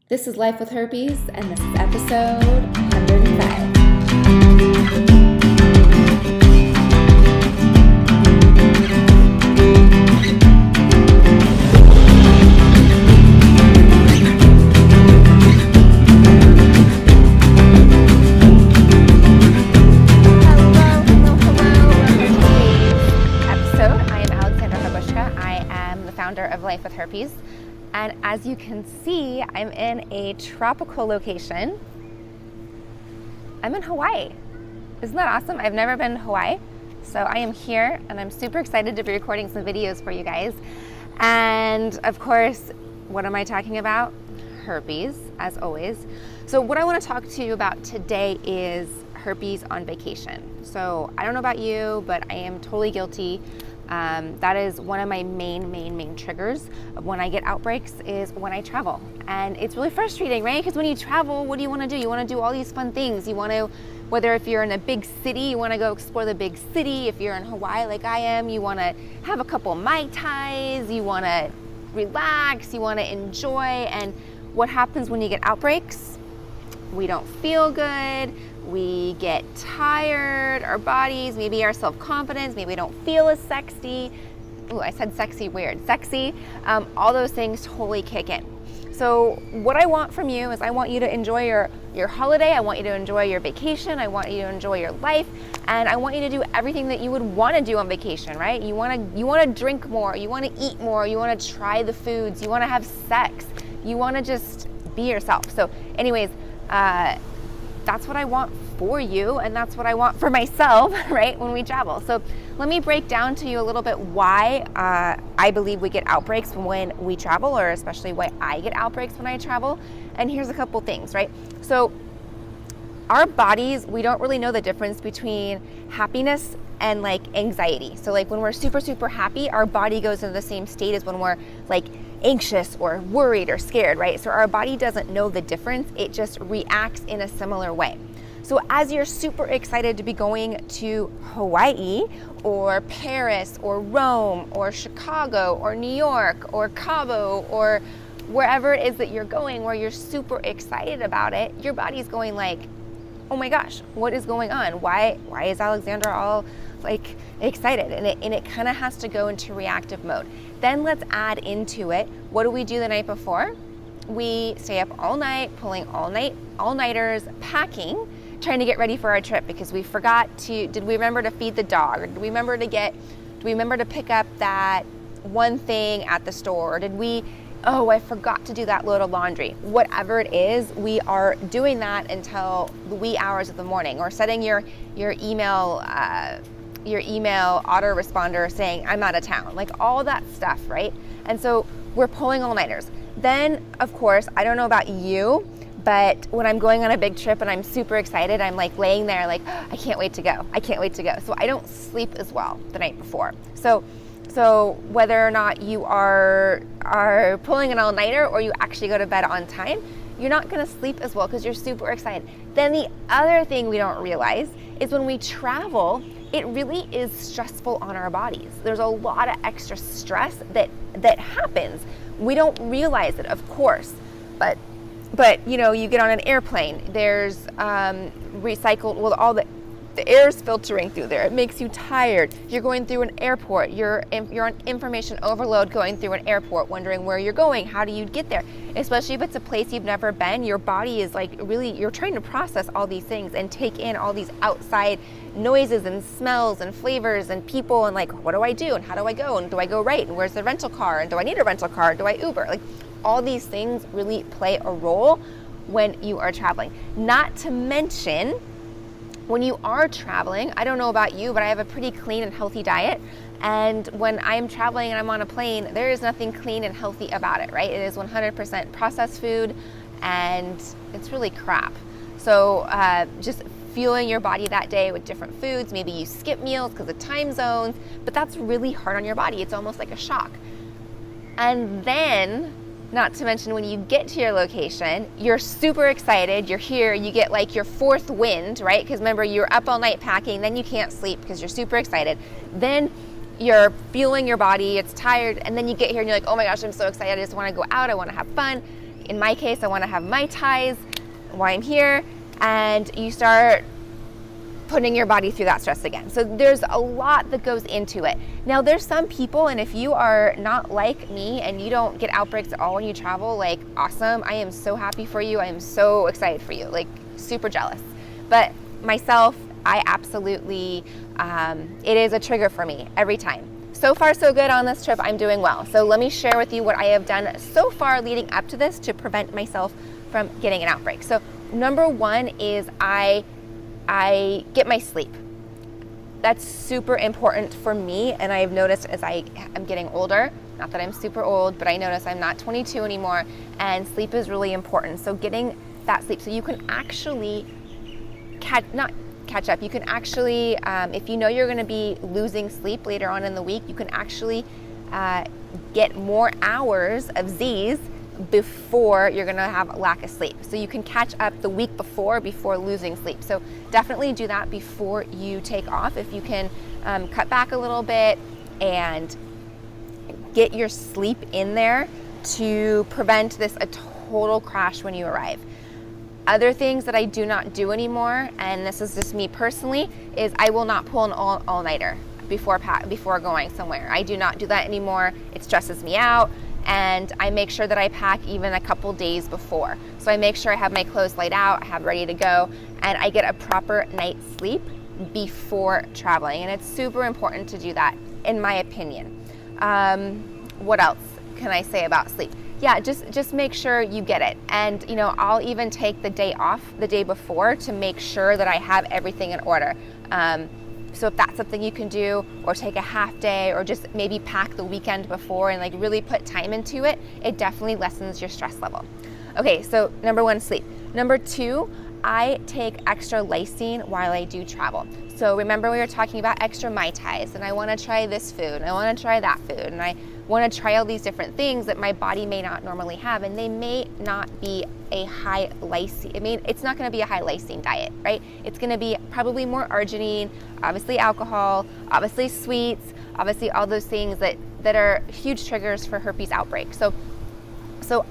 This is Life with Herpes, and this is episode 105. I am Alexandra Harbushka. I am the founder of Life with Herpes. And as you can see, I'm in a tropical location. I'm in Hawaii. Isn't that awesome? I've never been to Hawaii. So I am here and I'm super excited to be recording some videos for you guys. And of course, what am I talking about? Herpes, as always. So what I want to talk to you about today is herpes on vacation. So I don't know about you, but I am totally guilty. That is one of my main triggers of when I get outbreaks is when I travel. And it's really frustrating, right? Because when you travel, what do you want to do? You want to do all these fun things. You want to, whether if you're in a big city, you want to go explore the big city. If you're in Hawaii like I am, you want to have a couple Mai Tais, you want to relax, you want to enjoy. And what happens when you get outbreaks? We don't feel good. We get tired, our bodies, maybe our self-confidence, maybe we don't feel as sexy. Ooh, I said sexy, weird. Sexy, all those things totally kick in. So what I want from you is I want you to enjoy your holiday, I want you to enjoy your vacation, I want you to enjoy your life, and I want you to do everything that you would want to do on vacation, right? You want to drink more, you want to eat more, you want to try the foods, you want to have sex, you want to just be yourself. So anyways, that's what I want for you, and that's what I want for myself, right, when we travel. So let me break down to you a little bit why I believe we get outbreaks when we travel, or especially why I get outbreaks when I travel. And here's a couple things, right? So our bodies, we don't really know the difference between happiness and like anxiety. So like when we're super happy, our body goes into the same state as when we're like anxious or worried or scared, right? So our body doesn't know the difference. It just reacts in a similar way. So as you're super excited to be going to Hawaii or Paris or Rome or Chicago or New York or Cabo or wherever it is that you're going, where you're super excited about it, your body's going like, oh my gosh, what is going on? Why is Alexandra all like excited? And it kind of has to go into reactive mode. Then let's add into it, what do we do the night before? We stay up all night, pulling all-nighters, packing, trying to get ready for our trip because we forgot to, did we remember to feed the dog? Or did we remember to pick up that one thing at the store? Or did we, oh, I forgot to do that load of laundry. Whatever it is, we are doing that until the wee hours of the morning, or setting your email autoresponder saying I'm out of town, like all that stuff, right? And so we're pulling all-nighters. Then, of course, I don't know about you, but when I'm going on a big trip and I'm super excited, I'm like laying there like, oh, I can't wait to go. So I don't sleep as well the night before. So whether or not you are pulling an all-nighter or you actually go to bed on time, you're not gonna sleep as well because you're super excited. Then the other thing we don't realize is when we travel, it really is stressful on our bodies. There's a lot of extra stress that happens. We don't realize it, of course, but you know, you get on an airplane, there's recycled, well, all the air's filtering through there. It makes you tired. You're going through an airport. You're on information overload going through an airport, wondering where you're going. How do you get there? Especially if it's a place you've never been, your body is like really, you're trying to process all these things and take in all these outside noises and smells and flavors and people and like, what do I do? And how do I go? And do I go right? And where's the rental car? And do I need a rental car? Do I Uber? Like all these things really play a role when you are traveling. Not to mention, when you are traveling, I don't know about you, but I have a pretty clean and healthy diet. And when I'm traveling and I'm on a plane, there is nothing clean and healthy about it, right? It is 100% processed food and it's really crap. So just fueling your body that day with different foods, maybe you skip meals because of time zones, but that's really hard on your body. It's almost like a shock. And then, not to mention when you get to your location, you're super excited, you're here, you get like your fourth wind, right? Because remember, you're up all night packing, then you can't sleep because you're super excited. Then you're fueling your body, it's tired, and then you get here and you're like, oh my gosh, I'm so excited, I just want to go out, I want to have fun. in my case, I want to have Mai Tais while I'm here, and you start putting your body through that stress again. So there's a lot that goes into it. Now there's some people, and if you are not like me and you don't get outbreaks at all when you travel, like awesome, I am so happy for you. I am so excited for you, like super jealous. But myself, I absolutely, it is a trigger for me every time. So far so good on this trip, I'm doing well. So let me share with you what I have done so far leading up to this to prevent myself from getting an outbreak. So number one is I get my sleep. That's super important for me, and I've noticed as I am getting older, not that I'm super old, but I notice I'm not 22 anymore, and sleep is really important. So getting that sleep, so you can actually not catch up, you can actually, if you know you're gonna be losing sleep later on in the week, you can actually get more hours of Z's before you're gonna have lack of sleep. So you can catch up the week before losing sleep. So definitely do that before you take off. If you can cut back a little bit and get your sleep in there to prevent this a total crash when you arrive. Other things that I do not do anymore, and this is just me personally, is I will not pull an all-nighter before going somewhere. I do not do that anymore. It stresses me out. And I make sure that I pack even a couple days before. So I make sure I have my clothes laid out, I have ready to go, and I get a proper night's sleep before traveling. And it's super important to do that, in my opinion. What else can I say about sleep? Yeah, just make sure you get it. And you know, I'll even take the day off the day before to make sure that I have everything in order. So if that's something you can do, or take a half day, or just maybe pack the weekend before and like really put time into it, it definitely lessens your stress level. Okay, so number one, sleep. Number two, I take extra lysine while I do travel. So remember we were talking about extra Mai Tais, and I wanna try this food, and I wanna try that food, and I wanna try all these different things that my body may not normally have, and they may not be a high lysine. I mean, it's not gonna be a high lysine diet, right? It's gonna be probably more arginine, obviously alcohol, obviously sweets, obviously all those things that are huge triggers for herpes outbreak. So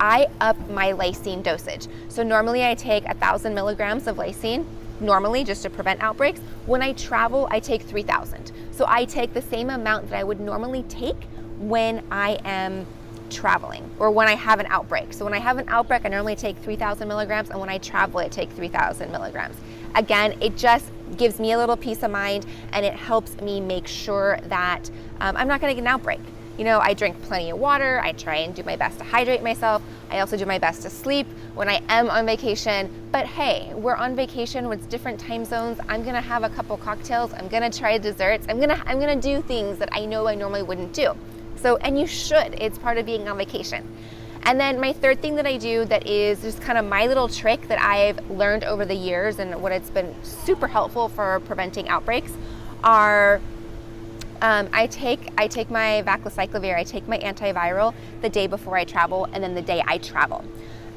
I up my lysine dosage. So normally I take 1,000 milligrams of lysine, normally just to prevent outbreaks. When I travel, I take 3,000. So I take the same amount that I would normally take when I am traveling, or when I have an outbreak. So when I have an outbreak, I normally take 3,000 milligrams, and when I travel, I take 3,000 milligrams. Again, it just gives me a little peace of mind, and it helps me make sure that I'm not gonna get an outbreak. You know, I drink plenty of water, I try and do my best to hydrate myself, I also do my best to sleep when I am on vacation. But hey, we're on vacation with different time zones. I'm gonna have a couple cocktails, I'm gonna try desserts, I'm gonna do things that I know I normally wouldn't do. So, and you should, it's part of being on vacation. And then my third thing that I do that is just kind of my little trick that I've learned over the years, and what it's been super helpful for preventing outbreaks, are I take my valacyclovir, I take my antiviral the day before I travel, and then the day I travel.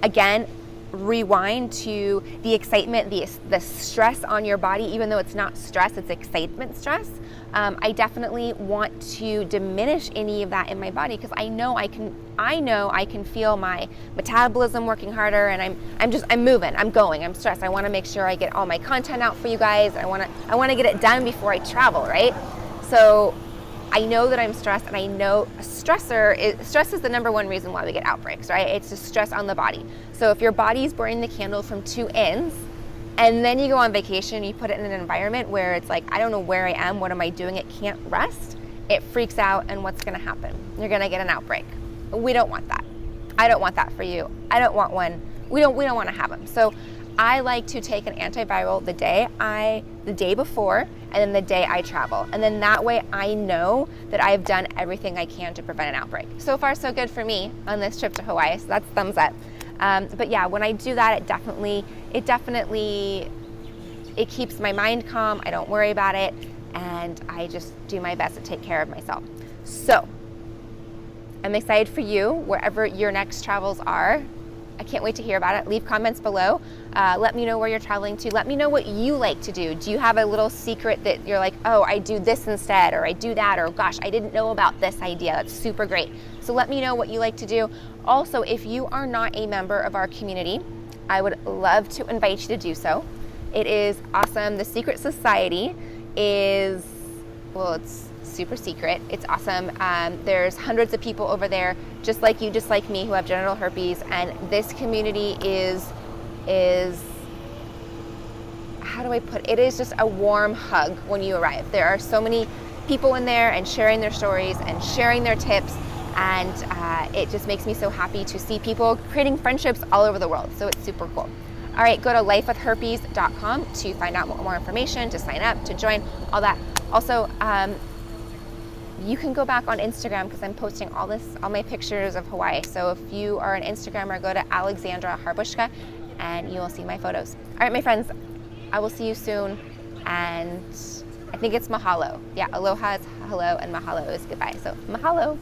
Again, rewind to the excitement, the stress on your body, even though it's not stress, it's excitement stress. I definitely want to diminish any of that in my body, because I know I can feel my metabolism working harder, and I'm moving, I'm going, I'm stressed. I want to make sure I get all my content out for you guys. I want to get it done before I travel, right? So I know that I'm stressed, and I know stress is the number one reason why we get outbreaks, right? It's just stress on the body. So if your body's burning the candle from two ends, and then you go on vacation, you put it in an environment where it's like, I don't know where I am, what am I doing, it can't rest, it freaks out, and what's gonna happen? You're gonna get an outbreak. We don't want that. I don't want that for you. I don't want one. We don't wanna have them. So I like to take an antiviral the day before, and then the day I travel. And then that way I know that I've done everything I can to prevent an outbreak. So far so good for me on this trip to Hawaii, so that's thumbs up. But yeah, when I do that, it definitely keeps my mind calm. I don't worry about it, and I just do my best to take care of myself. So I'm excited for you, wherever your next travels are. I can't wait to hear about it. Leave comments below. Let me know where you're traveling to. Let me know what you like to do. Do you have a little secret that you're like, oh, I do this instead, or I do that, or gosh, I didn't know about this idea. That's super great. So let me know what you like to do. Also, if you are not a member of our community, I would love to invite you to do so. It is awesome. The Secret Society is, well, it's super secret. It's awesome. There's hundreds of people over there, just like you, just like me, who have genital herpes, and this community is how do I put it? It is just a warm hug when you arrive. There are so many people in there and sharing their stories and sharing their tips, and it just makes me so happy to see people creating friendships all over the world. So it's super cool. All right, go to lifewithherpes.com to find out more information, to sign up, to join, all that. Also, you can go back on Instagram because I'm posting all my pictures of Hawaii. So if you are an Instagrammer, go to Alexandra Harbushka and you will see my photos. All right, my friends, I will see you soon. And I think it's mahalo. Yeah, aloha is hello and mahalo is goodbye. So mahalo.